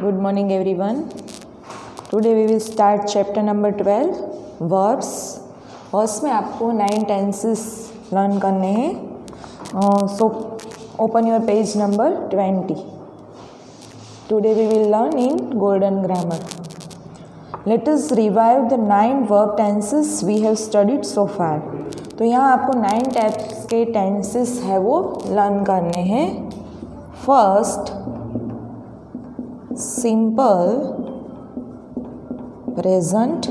Good morning everyone. Today we will start chapter number 12 verbs. Verbs में आपको 9 tenses learn करने हैं. So open your page number 20. Today we will learn in golden grammar. Let us revive the 9 verb tenses we have studied so far. तो यहाँ आपको 9 types के tenses है वो लर्न करने हैं. First, simple present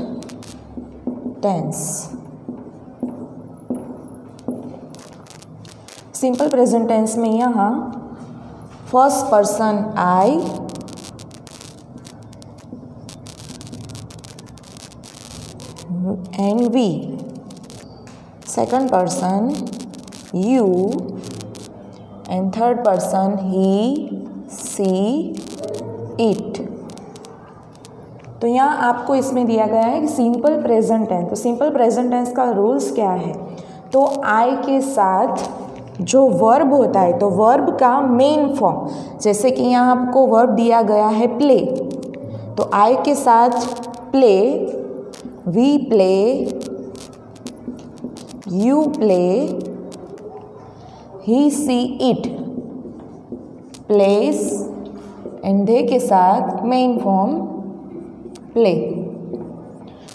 tense. Simple present tense में यहाँ first person I, and we, second person you, and third person he, she, it. तो यहाँ आपको इसमें दिया गया है कि सिंपल प्रेजेंट टेंस. तो सिंपल प्रेजेंट टेंस का रूल्स क्या है? तो आई के साथ जो वर्ब होता है, तो वर्ब का मेन फॉर्म, जैसे कि यहाँ आपको वर्ब दिया गया है प्ले, तो आई के साथ play, we play, you play, he, she, it plays, and they के साथ मेन फॉर्म प्ले.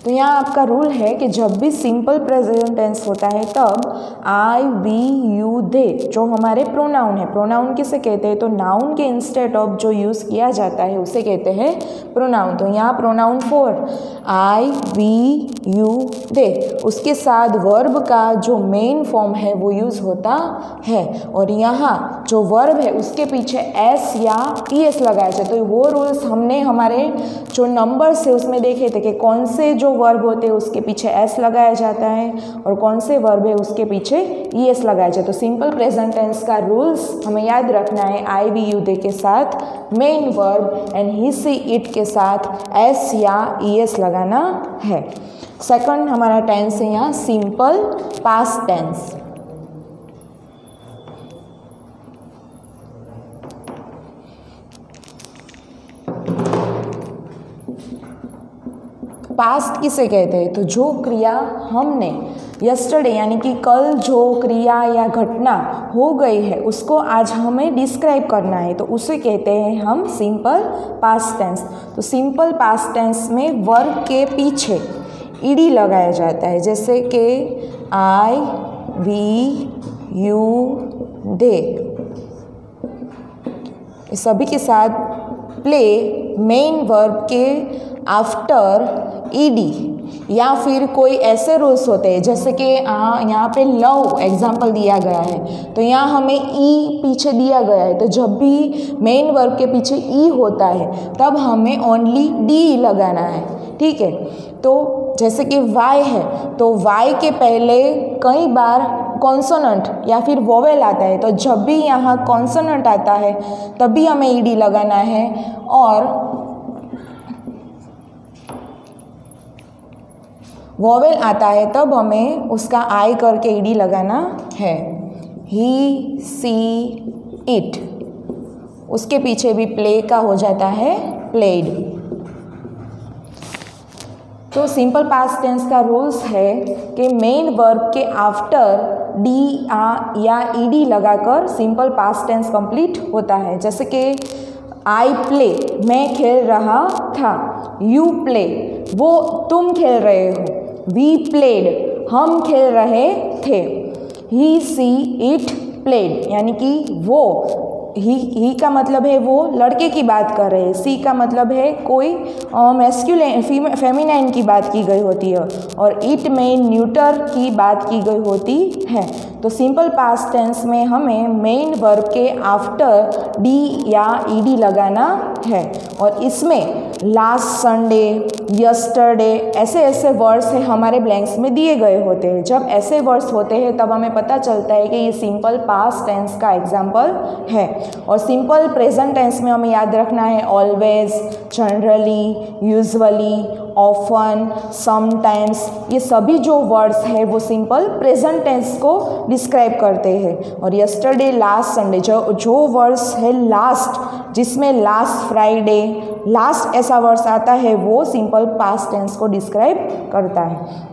तो यहाँ आपका रूल है कि जब भी सिंपल प्रेजेंट टेंस होता है तब आई, वी, यू, दे जो हमारे प्रोनाउन है, प्रोनाउन किसे कहते हैं? तो नाउन के इंस्टेड ऑफ जो यूज़ किया जाता है उसे कहते हैं प्रोनाउन. तो यहाँ pronoun for I, we, you, they, उसके साथ वर्ब का जो मेन फॉर्म है वो यूज़ होता है. और यहाँ जो वर्ब है उसके पीछे एस या ई एस लगाया जाए. तो वो रूल्स हमने हमारे जो नंबर्स है उसमें देखे थे कि कौन से जो वर्ब होते हैं उसके पीछे एस लगाया जाता है और कौन से वर्ब है उसके पीछे ई एस लगाया जाता है. तो सिंपल प्रेजेंट टेंस का रूल्स हमें याद रखना है. आई, वी, यू, दे के साथ main verb and he, she, it के साथ एस या ई एस लगाना है. सेकंड हमारा टेंस है यहाँ सिंपल पास्ट टेंस. पास्ट किसे कहते हैं? तो जो क्रिया हमने यस्टरडे यानी कि कल जो क्रिया या घटना हो गई है उसको आज हमें डिस्क्राइब करना है, तो उसे कहते हैं हम सिंपल पास्ट टेंस. तो सिंपल पास्ट टेंस में वर्ब के पीछे ईडी लगाया जाता है, जैसे कि आई, वी, यू, दे, सभी के साथ प्ले मेन वर्ब के आफ्टर ईडी. या फिर कोई ऐसे रूल्स होते हैं जैसे कि यहाँ पे लव एग्जाम्पल दिया गया है, तो यहाँ हमें ई पीछे दिया गया है, तो जब भी मेन वर्ब के पीछे ई होता है तब हमें ओनली डी लगाना है. ठीक है. तो जैसे कि वाई है, तो वाई के पहले कई बार कॉन्सोनेंट या फिर वोवेल आता है, तो जब भी यहाँ कॉन्सोनेंट आता है तभी हमें ईडी लगाना है. और वोवेल आता है तब हमें उसका आई करके ईडी लगाना है. ही, सी, इट, उसके पीछे भी प्ले का हो जाता है प्लेड. तो सिंपल पास्ट टेंस का रूल्स है कि मेन वर्ब के आफ्टर डी या ईडी लगाकर सिंपल पास्ट टेंस कंप्लीट होता है. जैसे कि आई प्ले, मैं खेल रहा था. यू प्ले, वो तुम खेल रहे हो. वी प्लेड, हम खेल रहे थे. ही, सी, इट प्लेड, यानी कि वो, ही का मतलब है वो लड़के की बात कर रहे हैं. सी का मतलब है कोई मैस्कुलिन फेमिनाइन की बात की गई होती है, और इट में न्यूटर की बात की गई होती है. तो सिंपल पास्ट टेंस में हमें मेन वर्ब के आफ्टर डी या ईडी लगाना है. और इसमें लास्ट संडे, यस्टरडे, ऐसे वर्ड्स है हमारे ब्लैंक्स में दिए गए होते हैं. जब ऐसे वर्ड्स होते हैं तब हमें पता चलता है कि ये सिंपल पास्ट टेंस का एग्जाम्पल है. और सिंपल प्रेजेंट टेंस में हमें याद रखना है always, generally, usually, often, sometimes, ये सभी जो वर्ड्स है वो सिंपल प्रेजेंट टेंस को डिस्क्राइब करते हैं। और यस्टरडे, लास्ट संडे, जो वर्ड्स है लास्ट, जिसमें लास्ट फ्राइडे, लास्ट ऐसा वर्ड्स आता है वो सिंपल पास्ट टेंस को डिस्क्राइब करता है।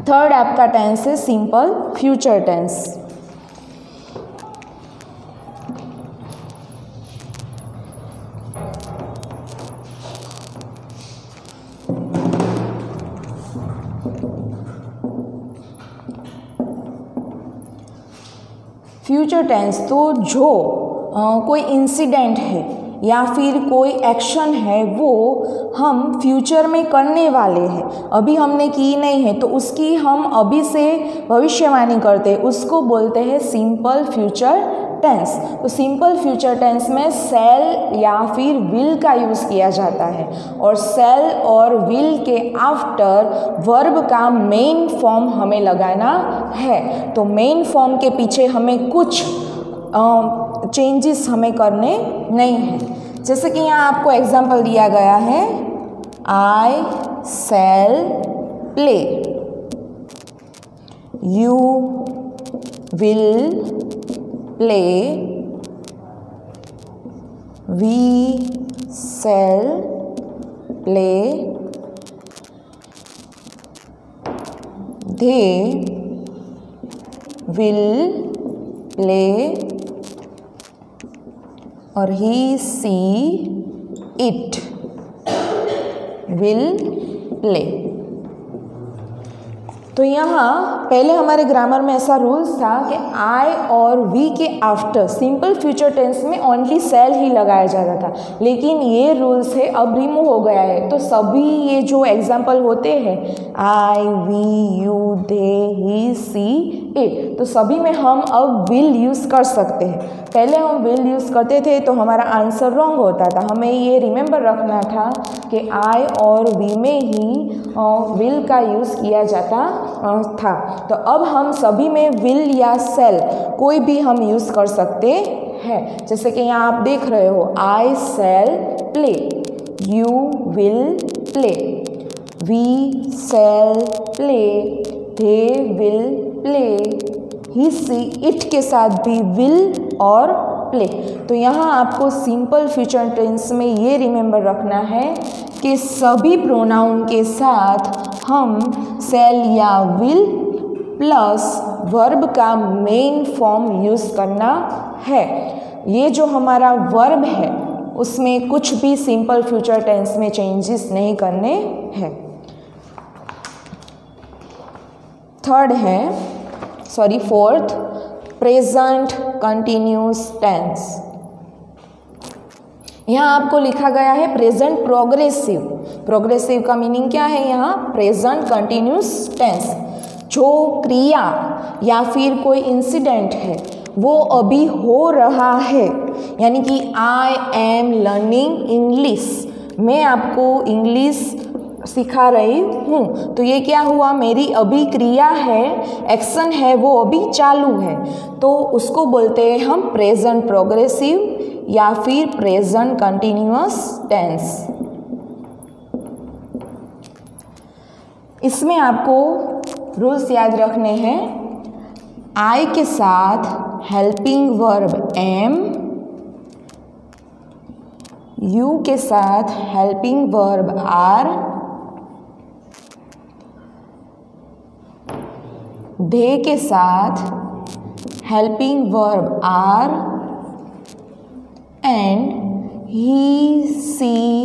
थर्ड आपका टेंस है simple future tense. Future tense तो जो कोई इंसिडेंट है या फिर कोई एक्शन है वो हम फ्यूचर में करने वाले हैं, अभी हमने की नहीं है तो उसकी हम अभी से भविष्यवाणी करते हैं, उसको बोलते हैं सिंपल फ्यूचर टेंस। तो सिंपल फ्यूचर टेंस में शैल या फिर विल का यूज़ किया जाता है और शैल और विल के आफ्टर वर्ब का मेन फॉर्म हमें लगाना है। तो मेन फॉर्म के पीछे हमें कुछ चेंजेस हमें करने नहीं हैं। जैसे कि यहाँ आपको एग्जाम्पल दिया गया है, I shall play, you will play, we shall play, they will play और he she it will play. तो यहाँ पहले हमारे ग्रामर में ऐसा रूल्स था कि आई और वी के आफ्टर सिंपल फ्यूचर टेंस में ओनली शैल ही लगाया जाता था, लेकिन ये रूल्स है अब रिमूव हो गया है। तो सभी ये जो एग्जाम्पल होते हैं I, we, you, they, he, she, it, तो सभी में हम अब विल यूज़ कर सकते हैं। पहले हम विल यूज़ करते थे तो हमारा आंसर रॉन्ग होता था। हमें ये रिमेंबर रखना था कि आई और वी में ही विल का यूज़ किया जाता था। तो अब हम सभी में विल या शैल कोई भी हम यूज़ कर सकते हैं। जैसे कि यहाँ आप देख रहे हो, I shall play, you will play, we shall play, they will play, he she it के साथ भी विल और प्ले। तो यहाँ आपको सिंपल फ्यूचर टेंस में ये रिमेंबर रखना है कि सभी प्रोनाउन के साथ हम शैल या विल प्लस वर्ब का मेन फॉर्म यूज़ करना है। ये जो हमारा वर्ब है उसमें कुछ भी सिंपल फ्यूचर टेंस में चेंजेस नहीं करने हैं। Fourth, present continuous tense. यहाँ आपको लिखा गया है प्रेजेंट प्रोग्रेसिव। प्रोग्रेसिव का मीनिंग क्या है? यहाँ प्रेजेंट कंटिन्यूस टेंस, जो क्रिया या फिर कोई इंसिडेंट है वो अभी हो रहा है। यानी कि आई एम लर्निंग इंग्लिश, मैं आपको इंग्लिश सिखा रही हूँ, तो ये क्या हुआ? मेरी अभी क्रिया है, एक्शन है, वो अभी चालू है, तो उसको बोलते हैं हम प्रेजेंट प्रोग्रेसिव या फिर प्रेजेंट कंटिन्यूअस टेंस। इसमें आपको रूल्स याद रखने हैं। आई के साथ हेल्पिंग वर्ब एम, यू के साथ हेल्पिंग वर्ब आर, दे के साथ helping verb are and he she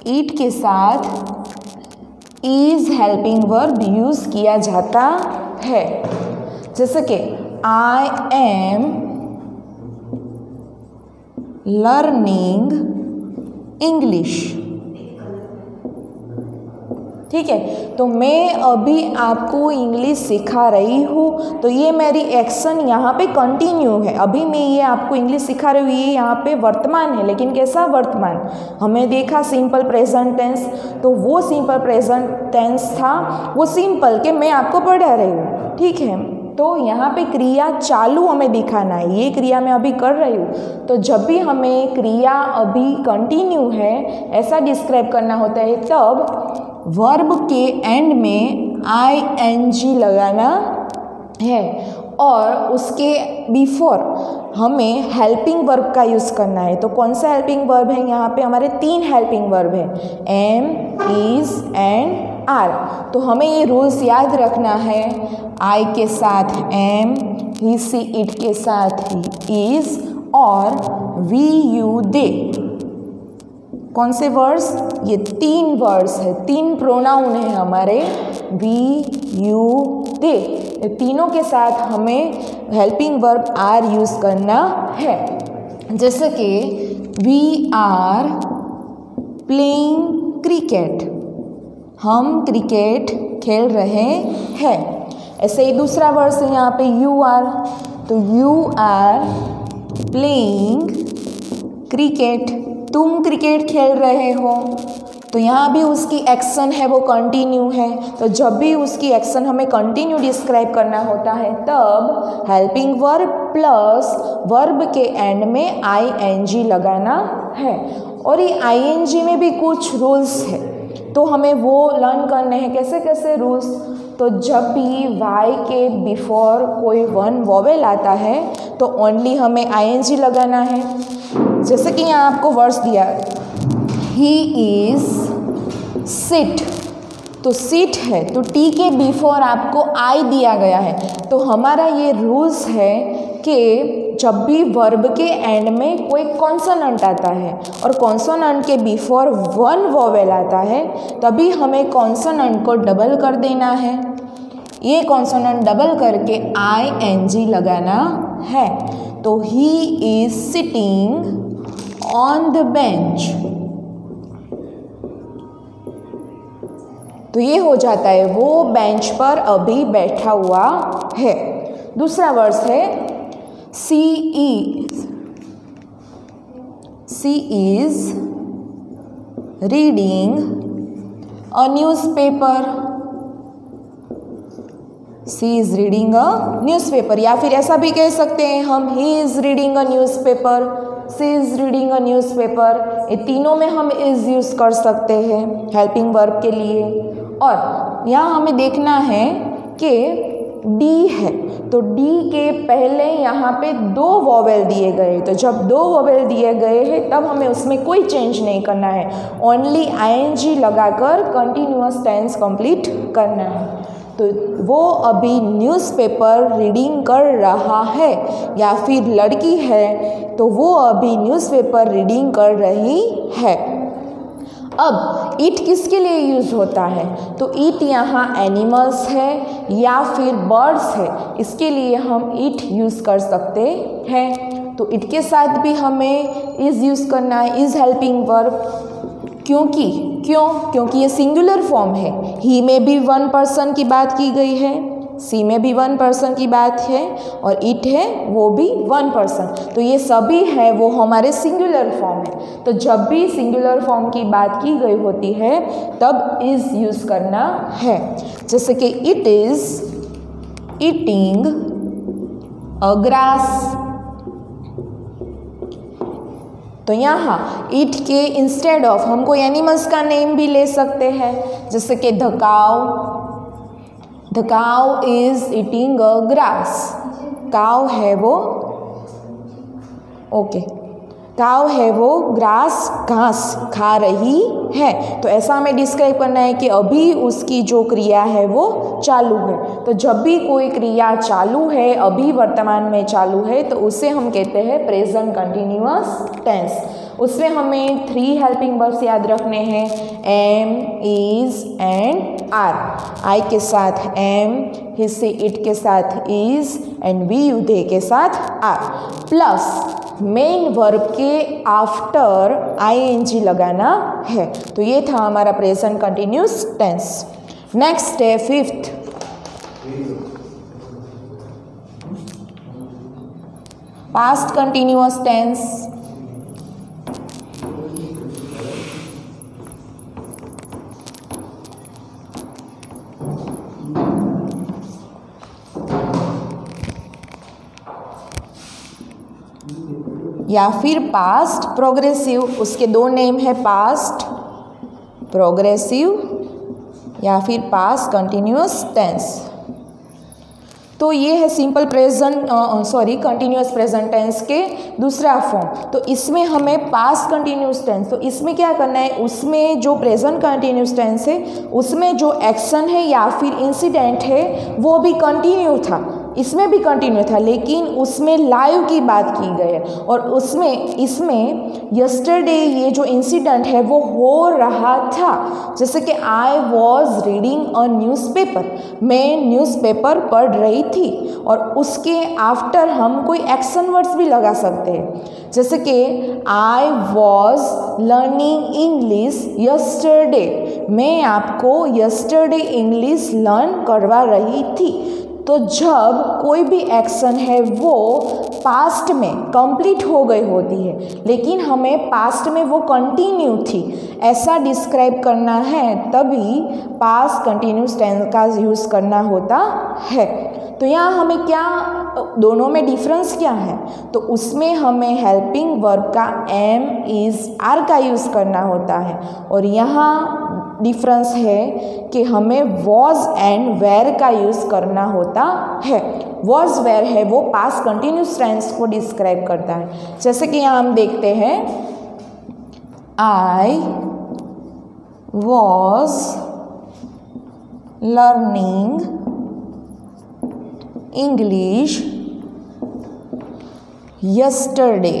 it के साथ इज हेल्पिंग वर्ब यूज़ किया जाता है। जैसे कि आई एम लर्निंग इंग्लिश, ठीक है, तो मैं अभी आपको इंग्लिश सिखा रही हूँ, तो ये मेरी एक्शन यहाँ पे कंटिन्यू है। अभी मैं ये आपको इंग्लिश सिखा रही हूँ, ये यहाँ पे वर्तमान है, लेकिन कैसा वर्तमान? हमें देखा सिंपल प्रेजेंट टेंस, तो वो सिंपल प्रेजेंट टेंस था, वो सिंपल के मैं आपको पढ़ा रही हूँ, ठीक है। तो यहाँ पे क्रिया चालू हमें दिखाना है, ये क्रिया मैं अभी कर रही हूँ। तो जब भी हमें क्रिया अभी कंटिन्यू है ऐसा डिस्क्राइब करना होता है, तब वर्ब के एंड में ING लगाना है और उसके बिफोर हमें हेल्पिंग वर्ब का यूज़ करना है। तो कौन सा हेल्पिंग वर्ब है? यहाँ पे हमारे 3 हेल्पिंग वर्ब है, एम, इज़ एंड आर। तो हमें ये रूल्स याद रखना है। आई के साथ एम, ही सी इट के साथ ही इज़ और वी यू दे। कौन से वर्ड्स? ये 3 वर्ड्स है, 3 प्रोनाउन है हमारे, वी यू दे। ये तीनों के साथ हमें हेल्पिंग वर्ब आर यूज़ करना है। जैसे कि वी आर प्लेइंग क्रिकेट, हम क्रिकेट खेल रहे हैं। ऐसे ही दूसरा वर्ड्स है यहाँ पे यू आर, तो यू आर प्लेइंग क्रिकेट, तुम क्रिकेट खेल रहे हो। तो यहाँ भी उसकी एक्शन है वो कंटिन्यू है। तो जब भी उसकी एक्शन हमें कंटिन्यू डिस्क्राइब करना होता है तब हेल्पिंग वर्ब प्लस वर्ब के एंड में आईएनजी लगाना है। और ये आईएनजी में भी कुछ रूल्स है, तो हमें वो लर्न करने हैं। कैसे कैसे रूल्स? तो जब भी वाई के बिफोर कोई वन वोवेल आता है तो ओनली हमें आईएनजी लगाना है। जैसे कि यहाँ आपको वर्ड्स दिया, ही इज़ सिट, तो सिट है तो टी के बिफोर आपको आई दिया गया है। तो हमारा ये रूल्स है कि जब भी वर्ब के एंड में कोई कॉन्सोनेंट आता है और कॉन्सोनेंट के बिफोर वन वोवेल आता है तभी हमें कॉन्सोनेंट को डबल कर देना है। ये कॉन्सोनेंट डबल करके आईएनजी लगाना है। तो he is sitting on the bench, तो ये हो जाता है वो बेंच पर अभी बैठा हुआ है। दूसरा वर्ड्स है she is reading a newspaper, she is reading a newspaper. या फिर ऐसा भी कह सकते हैं हम, he is reading a newspaper, she is reading a newspaper. ये तीनों में हम इज यूज़ कर सकते हैं हेल्पिंग वर्ब के लिए। और यहाँ हमें देखना है कि डी है, तो डी के पहले यहाँ पे 2 वोवेल दिए गए। तो जब 2 वोवेल दिए गए हैं तब हमें उसमें कोई चेंज नहीं करना है, ओनली आईएनजी लगाकर कंटिन्यूअस टेंस कंप्लीट करना है। तो वो अभी न्यूज़पेपर रीडिंग कर रहा है, या फिर लड़की है तो वो अभी न्यूज़पेपर रीडिंग कर रही है। अब इट किसके लिए यूज़ होता है? तो इट यहाँ एनिमल्स है या फिर बर्ड्स है, इसके लिए हम इट यूज़ कर सकते हैं। तो इट के साथ भी हमें इज़ यूज़ करना है, इज़ हेल्पिंग वर्ब। क्योंकि ये सिंगुलर फॉर्म है। ही में भी 1 पर्सन की बात की गई है, सी में भी 1 पर्सन की बात है और इट है वो भी 1 पर्सन। तो ये सभी है वो हमारे सिंगुलर फॉर्म है। तो जब भी सिंगुलर फॉर्म की बात की गई होती है तब इज़ यूज़ करना है। जैसे कि it is eating a grass, तो यहाँ इट के इंस्टेड ऑफ हम कोई एनिमल्स का नेम भी ले सकते हैं। जैसे कि the cow is eating a grass, cow है वो काउ है वो घास खा रही है। तो ऐसा हमें डिस्क्राइब करना है कि अभी उसकी जो क्रिया है वो चालू है। तो जब भी कोई क्रिया चालू है, अभी वर्तमान में चालू है, तो उसे हम कहते हैं प्रेजेंट कंटिन्यूअस टेंस। उसमें हमें 3 हेल्पिंग वर्ब्स याद रखने हैं, am, is and are. I के साथ एम, ही से इट के साथ is and we you they के साथ आर, प्लस मेन वर्ब के आफ्टर आईएनजी लगाना है। तो ये था हमारा प्रेजेंट कंटिन्यूअस टेंस। नेक्स्ट है 5th, पास्ट कंटिन्यूअस टेंस। या फिर पास्ट प्रोग्रेसिव, उसके 2 नेम है, पास्ट प्रोग्रेसिव या फिर पास्ट कंटिन्यूअस टेंस। तो ये है simple present continuous present tense के दूसरा फॉर्म। तो इसमें हमें पास्ट कंटिन्यूअस टेंस, तो इसमें क्या करना है, उसमें जो प्रेजेंट कंटिन्यूअस टेंस है उसमें जो एक्शन है या फिर इंसिडेंट है वो भी कंटिन्यू था, इसमें भी कंटिन्यू था, लेकिन उसमें लाइव की बात की गई है और इसमें यस्टरडे ये जो इंसिडेंट है वो हो रहा था। जैसे कि I was reading a newspaper, मैं न्यूज़पेपर पढ़ रही थी, और उसके आफ्टर हम कोई एक्शन वर्ड्स भी लगा सकते हैं, जैसे कि I was learning English yesterday, मैं आपको यस्टरडे इंग्लिश लर्न करवा रही थी। तो जब कोई भी एक्शन है वो पास्ट में कंप्लीट हो गई होती है, लेकिन हमें पास्ट में वो कंटिन्यू थी ऐसा डिस्क्राइब करना है, तभी पास्ट कंटिन्यूस टेंस का यूज़ करना होता है। तो यहाँ हमें क्या, दोनों में डिफरेंस क्या है, तो उसमें हमें हेल्पिंग वर्ब का एम, इज़, आर का यूज़ करना होता है, और यहाँ डिफरेंस है कि हमें वॉज एंड वेयर का यूज़ करना होता है। वॉज वेयर है वो पास्ट कंटिन्यूस टेंस को डिस्क्राइब करता है। जैसे कि यहाँ हम देखते हैं, I was learning English yesterday.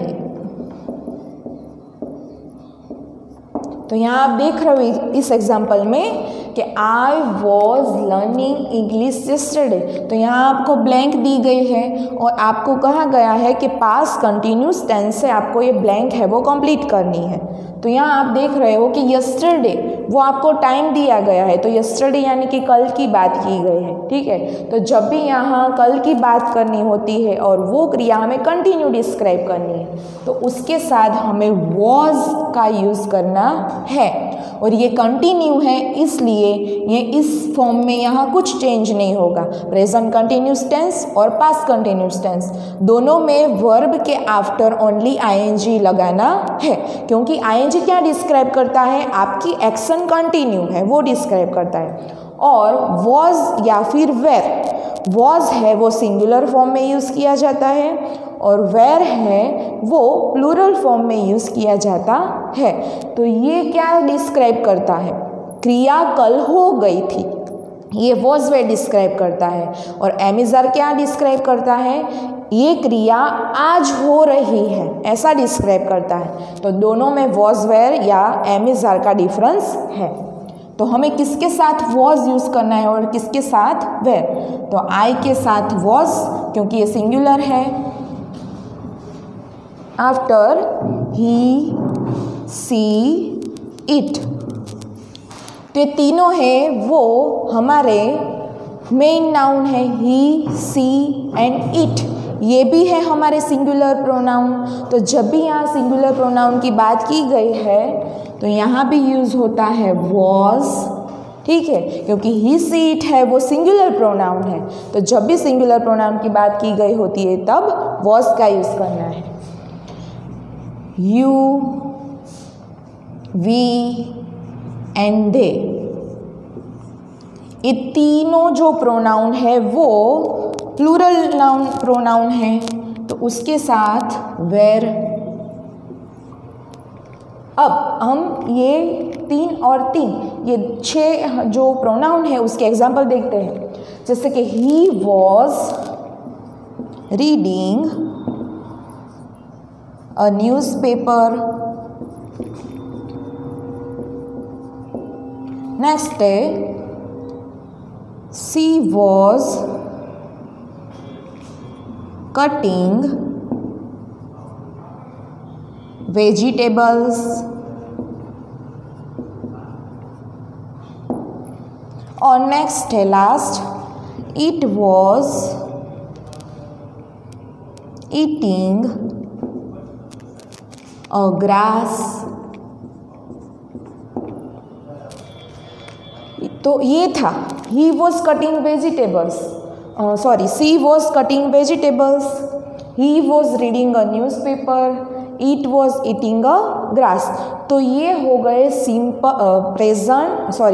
तो यहाँ आप देख रहे हो इस एग्जाम्पल में कि I was learning English yesterday, तो यहाँ आपको ब्लैंक दी गई है और आपको कहा गया है कि पास्ट कंटिन्यूस टेंस से आपको ये ब्लैंक है वो कंप्लीट करनी है। तो यहाँ आप देख रहे हो कि यस्टरडे वो आपको टाइम दिया गया है, तो यस्टरडे यानी कि कल की बात की गई है, ठीक है। तो जब भी यहाँ कल की बात करनी होती है और वो क्रिया हमें कंटिन्यू डिस्क्राइब करनी है, तो उसके साथ हमें वॉज का यूज़ करना है, और ये कंटिन्यू है इसलिए ये इस फॉर्म में यहाँ कुछ चेंज नहीं होगा। प्रेजेंट कंटिन्यूस टेंस और पास्ट कंटिन्यूस टेंस दोनों में वर्ब के आफ्टर ओनली आईएनजी लगाना है, क्योंकि आईएनजी क्या डिस्क्राइब करता है, आपकी एक्शन कंटिन्यू है वो डिस्क्राइब करता है। और वॉज या फिर वेर, वॉज है वो सिंगुलर फॉर्म में यूज़ किया जाता है और वेर है वो प्लूरल फॉर्म में यूज़ किया जाता है। तो ये क्या डिस्क्राइब करता है, क्रिया कल हो गई थी, ये वॉज वेर डिस्क्राइब करता है, और एमिज़र क्या डिस्क्राइब करता है, ये क्रिया आज हो रही है ऐसा डिस्क्राइब करता है। तो दोनों में वॉज वेर या एमिज़र का डिफरेंस है। तो हमें किसके साथ वॉज यूज़ करना है और किसके साथ वेर, तो आई के साथ वॉज क्योंकि ये सिंगुलर है, आफ्टर ही, सी, इट, तो ये तीनों है वो हमारे मेन नाउन है, ही, सी एंड इट, ये भी है हमारे सिंगुलर प्रोनाउन। तो जब भी यहाँ सिंगुलर प्रोनाउन की बात की गई है तो यहाँ भी यूज़ होता है वॉज, ठीक है, क्योंकि ही, सी, इट है वो सिंगुलर प्रोनाउन है। तो जब भी सिंगुलर प्रोनाउन की बात की गई होती है तब वॉज का यूज़ करना है। यू, वी एंड दे, ये तीनों जो प्रोनाउन है वो प्लूरल नाउन प्रोनाउन है, तो उसके साथ वेर। अब हम ये 3 और 3 ये 6 जो प्रोनाउन है उसके एग्जाम्पल देखते हैं। जैसे कि he was reading a newspaper, next है शी वॉज कटिंग वेजिटेबल्स, और नेक्स्ट है last, it was eating a grass. तो ये था he was cutting vegetables, she was cutting vegetables, he was reading a newspaper, it was eating a grass. तो ये हो गए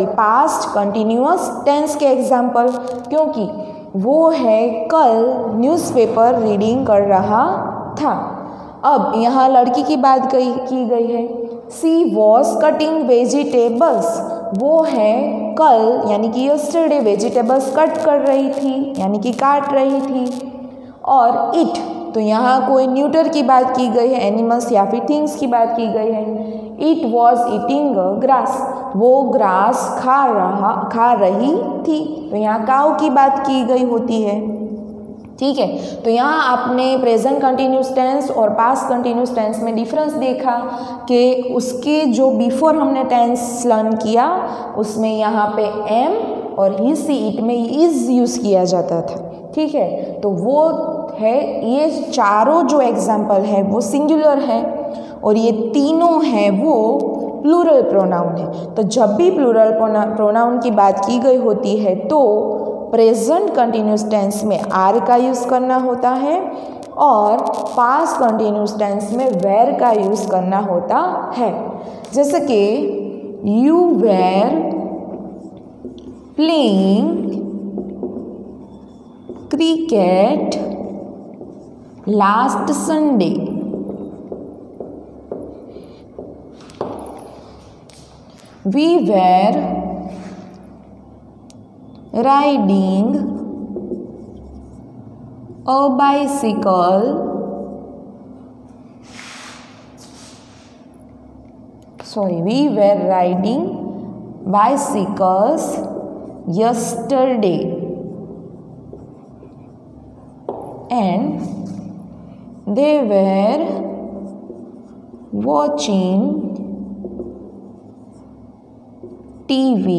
पास्ट कंटिन्यूअस टेंस के एग्जाम्पल, क्योंकि वो है कल न्यूज़पेपर रीडिंग कर रहा था। अब यहाँ लड़की की बात की गई है। सी वॉज कटिंग वेजिटेबल्स, वो है कल यानी कि यस्टरडे वेजिटेबल्स कट कर रही थी यानी कि काट रही थी। और इट, तो यहाँ कोई न्यूटर की बात की गई है, एनिमल्स या फिर थिंग्स की बात की गई है। इट वॉज ईटिंग ग्रास, वो ग्रास खा रही थी, तो यहाँ काऊ की बात की गई होती है। ठीक है, तो यहाँ आपने प्रेजेंट कंटिन्यूस टेंस और पास्ट कंटिन्यूस टेंस में डिफरेंस देखा कि उसके जो बिफोर हमने टेंस लर्न किया उसमें यहाँ पे एम और ही सी इट में इज यूज़ किया जाता था। ठीक है, तो वो है, ये चारों जो एग्जाम्पल है वो सिंगुलर है और ये तीनों हैं वो प्लूरल प्रोनाउन है। तो जब भी प्लूरल प्रोनाउन की बात की गई होती है तो प्रेजेंट कंटिन्यूस टेंस में आर का यूज़ करना होता है और पास्ट कंटिन्यूस टेंस में वेर का यूज़ करना होता है। जैसे कि you were playing cricket last Sunday. We were riding a bicycle we were riding bicycles yesterday and they were watching TV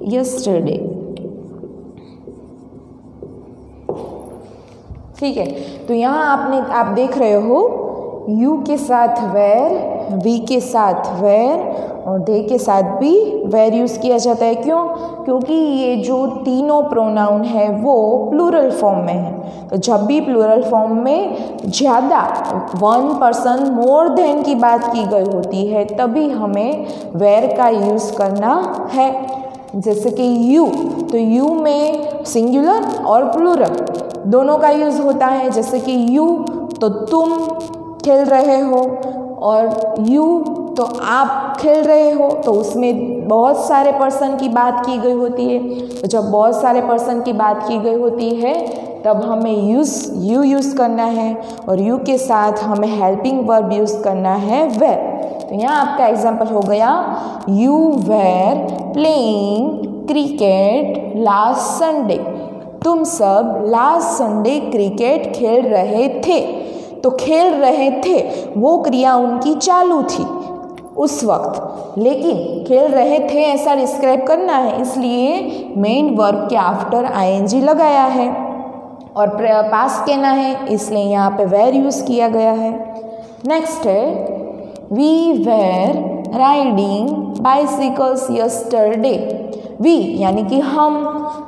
yesterday। ठीक है, तो यहाँ आप देख रहे हो यू के साथ वेर, वी के साथ वेर और दे के साथ भी वेर यूज़ किया जाता है। क्यों? क्योंकि ये जो तीनों प्रोनाउन है वो प्लूरल फॉर्म में है। तो जब भी प्लूरल फॉर्म में ज़्यादा वन पर्सन मोर देन की बात की गई होती है तभी हमें वेर का यूज़ करना है। जैसे कि यू, तो यू में सिंगुलर और प्लूरल दोनों का यूज़ होता है। जैसे कि यू तो तुम खेल रहे हो और यू तो आप खेल रहे हो, तो उसमें बहुत सारे पर्सन की बात की गई होती है। तो जब बहुत सारे पर्सन की बात की गई होती है तब हमें यू यूज़ करना है और यू के साथ हमें हेल्पिंग वर्ब यूज़ करना है वेर। तो यहाँ आपका एग्जाम्पल हो गया you were playing cricket last Sunday. तुम सब लास्ट संडे क्रिकेट खेल रहे थे। तो खेल रहे थे वो क्रिया उनकी चालू थी उस वक्त, लेकिन खेल रहे थे ऐसा डिस्क्राइब करना है इसलिए मेन वर्ब के आफ्टर आईएनजी लगाया है और पास्ट कहना है इसलिए यहाँ पे वेर यूज़ किया गया है। नेक्स्ट है we were riding bicycles yesterday. We यानी कि हम,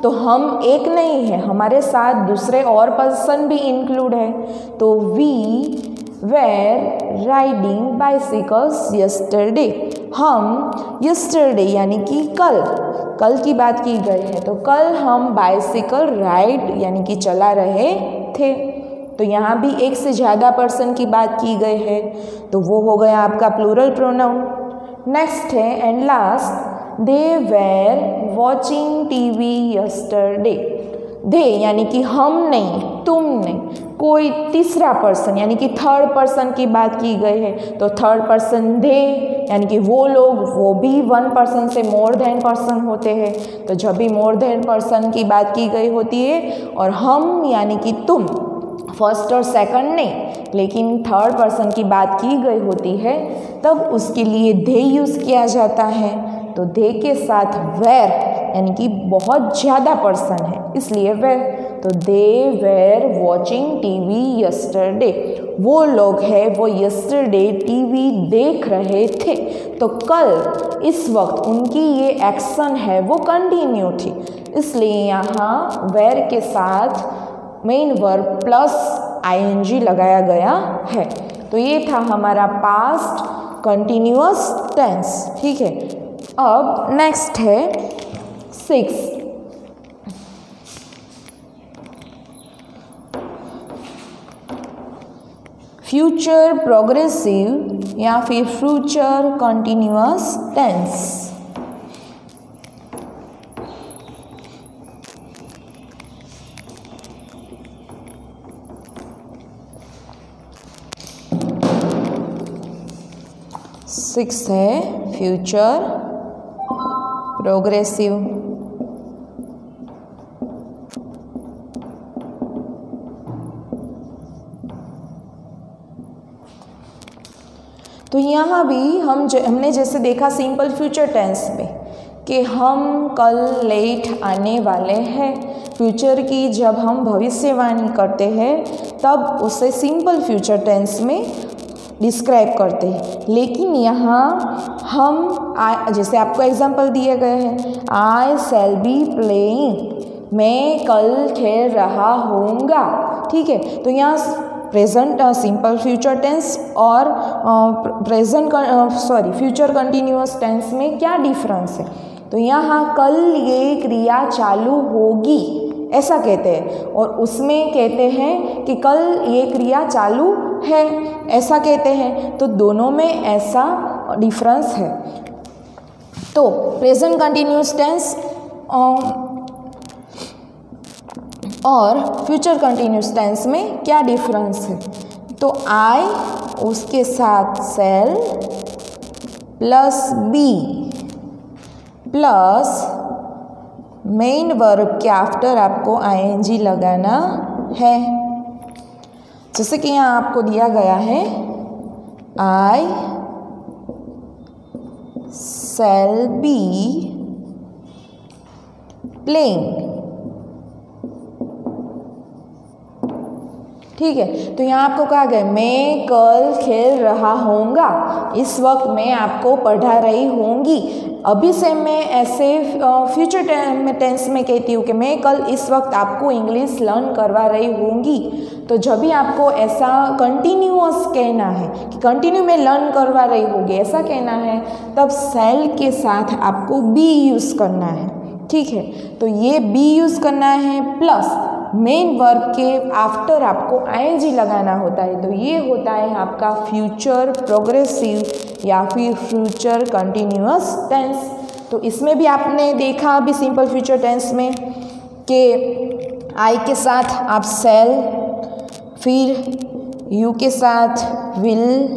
तो हम एक नहीं है, हमारे साथ दूसरे और पर्सन भी इंक्लूड है। तो we were riding bicycles yesterday. हम यस्टरडे यानी कि कल की बात की गई है, तो कल हम बाइसिकल राइड यानी कि चला रहे थे। तो यहाँ भी एक से ज़्यादा पर्सन की बात की गई है, तो वो हो गया आपका प्लूरल प्रोनाउन। नेक्स्ट है and last they were watching TV yesterday. They यानी कि हम नहीं, तुम नहीं, कोई तीसरा पर्सन यानी कि थर्ड पर्सन की बात की गई है, तो थर्ड पर्सन दे यानी कि वो लोग, वो भी वन पर्सन से मोर देन पर्सन होते हैं। तो जब भी मोर देन पर्सन की बात की गई होती है और हम यानी कि तुम फर्स्ट और सेकंड नहीं लेकिन थर्ड पर्सन की बात की गई होती है तब उसके लिए दे यूज़ किया जाता है। तो दे के साथ वेर यानी कि बहुत ज़्यादा पर्सन है इसलिए वेर। तो दे वेर वॉचिंग टीवी यस्टरडे, वो लोग हैं वो यस्टरडे टीवी देख रहे थे। तो कल इस वक्त उनकी ये एक्शन है वो कंटिन्यू थी इसलिए यहाँ वेर के साथ मेन वर्ब प्लस आईएनजी लगाया गया है। तो ये था हमारा पास्ट कंटिन्यूअस टेंस। ठीक है, अब नेक्स्ट है 6 फ्यूचर प्रोग्रेसिव या फिर फ्यूचर कंटिन्यूअस टेंस। सिक्स है फ्यूचर प्रोग्रेसिव। तो यहाँ भी हमने जैसे देखा सिंपल फ्यूचर टेंस में कि हम कल लेट आने वाले हैं। फ्यूचर की जब हम भविष्यवाणी करते हैं तब उसे सिंपल फ्यूचर टेंस में डिस्क्राइब करते हैं। लेकिन यहाँ हम जैसे आपको एग्जांपल दिए गए हैं, आई शैल बी प्लेइंग, मैं कल खेल रहा होऊंगा। ठीक है, तो यहाँ प्रेजेंट सिंपल फ्यूचर टेंस और फ्यूचर कंटिन्यूअस टेंस में क्या डिफरेंस है? तो यहाँ कल ये क्रिया चालू होगी ऐसा कहते हैं और उसमें कहते हैं कि कल ये क्रिया चालू है ऐसा कहते हैं। तो दोनों में ऐसा डिफरेंस है। तो प्रेजेंट कंटिन्यूअस टेंस और फ्यूचर कंटिन्यूअस टेंस में क्या डिफरेंस है? तो आई उसके साथ shall plus be plus main verb के आफ्टर आपको आईएनजी लगाना है। जैसे कि यहाँ आपको दिया गया है आई शैल बी प्लेइंग। ठीक है, तो यहाँ आपको कहा गया मैं कल खेल रहा होऊंगा, इस वक्त मैं आपको पढ़ा रही होंगी। अभी से मैं ऐसे फ्यूचर टेंस में कहती हूँ कि मैं कल इस वक्त आपको इंग्लिश लर्न करवा रही होंगी। तो जब भी आपको ऐसा कंटिन्यूअस कहना है कि कंटिन्यू में लर्न करवा रही होगी ऐसा कहना है, तब शैल के साथ आपको बी यूज़ करना है। ठीक है, तो ये बी यूज़ करना है प्लस मेन वर्ब के आफ्टर आपको आईएनजी लगाना होता है। तो ये होता है आपका फ्यूचर प्रोग्रेसिव या फिर फ्यूचर कंटिन्यूअस टेंस। तो इसमें भी आपने देखा अभी सिंपल फ्यूचर टेंस में कि आई के साथ आप शैल, फिर यू के साथ will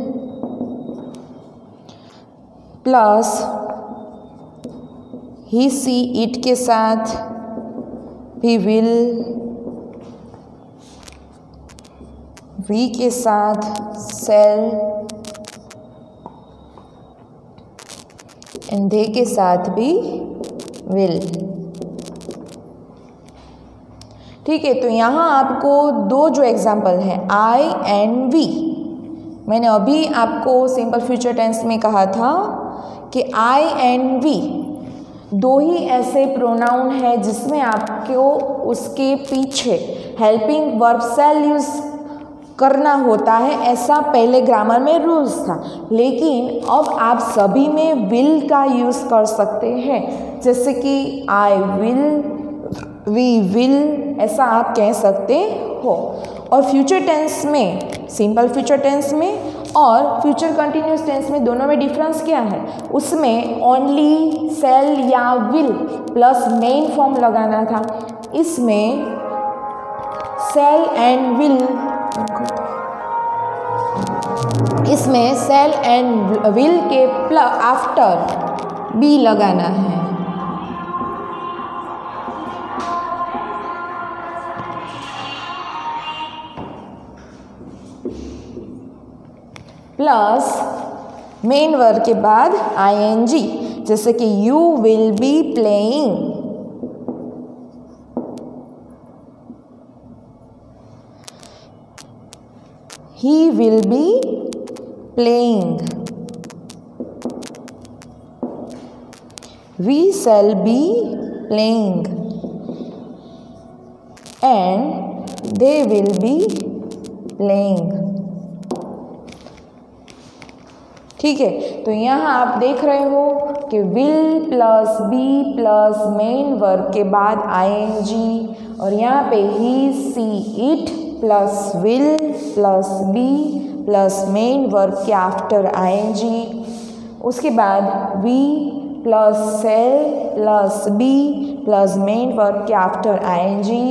plus he she it के साथ भी विल, वी के साथ शैल एंड दे के साथ भी विल। ठीक है, तो यहाँ आपको दो जो एग्जाम्पल हैं आई एंड वी, मैंने अभी आपको सिंपल फ्यूचर टेंस में कहा था कि आई एंड वी दो ही ऐसे प्रोनाउन है जिसमें आपको उसके पीछे हेल्पिंग वर्ब शैल यूज करना होता है। ऐसा पहले ग्रामर में रूल्स था, लेकिन अब आप सभी में विल का यूज़ कर सकते हैं। जैसे कि आई विल, वी विल, ऐसा आप कह सकते हो। और फ्यूचर टेंस में, सिंपल फ्यूचर टेंस में और फ्यूचर कंटिन्यूअस टेंस में दोनों में डिफरेंस क्या है? उसमें ओनली शैल या विल प्लस मेन फॉर्म लगाना था। इसमें शैल एंड विल, इसमें शैल एंड विल के आफ्टर बी लगाना है। प्लस मेन वर्ब के बाद आईएनजी, जैसे कि you will be playing, he will be playing, we shall be playing, and they will be playing। ठीक है, तो यहाँ आप देख रहे हो कि will plus be plus main verb के बाद आईएनजी, और यहाँ पे ही she it plus will plus be plus main verb के आफ्टर आईएनजी, उसके बाद we plus shall plus be plus main verb के after ING,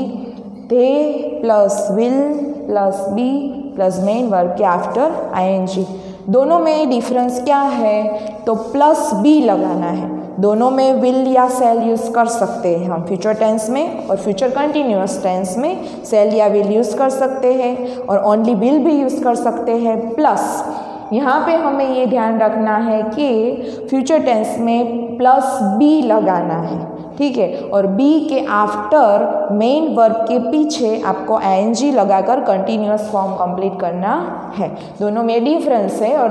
they plus will plus be plus main verb के आफ्टर आईएनजी। दोनों में difference क्या है? तो प्लस बी लगाना है। दोनों में विल या सेल यूज़ कर सकते हैं हम फ्यूचर टेंस में, और फ्यूचर कंटिन्यूअस टेंस में सेल या विल यूज़ कर सकते हैं और ओनली विल भी यूज़ कर सकते हैं। प्लस यहाँ पे हमें ये ध्यान रखना है कि फ्यूचर टेंस में प्लस बी लगाना है, ठीक है, और बी के आफ्टर मेन वर्ब के पीछे आपको आईएनजी लगाकर कंटिन्यूअस फॉर्म कंप्लीट करना है। दोनों में डिफरेंस है, और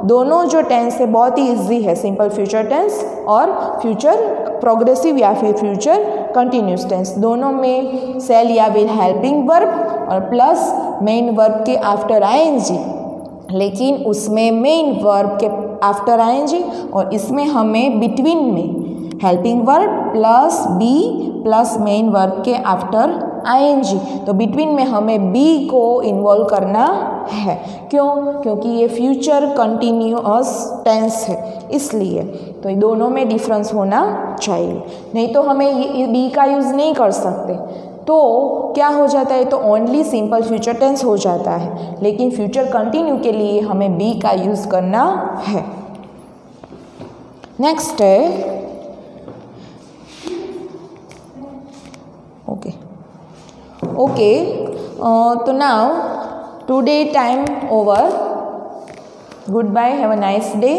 दोनों जो टेंस है बहुत ही इजी है, सिंपल फ्यूचर टेंस और फ्यूचर प्रोग्रेसिव या फिर फ्यूचर कंटिन्यूअस टेंस। दोनों में सेल या विल हेल्पिंग वर्ब और प्लस मेन वर्ब के आफ्टर आईएनजी, लेकिन उसमें मेन वर्ब के आफ्टर आईएनजी और इसमें हमें बिटवीन में helping verb plus be plus main verb के आफ्टर आईएनजी। तो बिटवीन में हमें बी को इन्वॉल्व करना है। क्यों? क्योंकि ये फ्यूचर कंटिन्यूअस टेंस है, इसलिए। तो दोनों में डिफरेंस होना चाहिए, नहीं तो हमें ये बी का यूज़ नहीं कर सकते। तो क्या हो जाता है? तो ओनली सिंपल फ्यूचर टेंस हो जाता है, लेकिन फ्यूचर कंटिन्यू के लिए हमें बी का यूज़ करना है। नेक्स्ट है ओके तो now today time over, goodbye, have a nice day.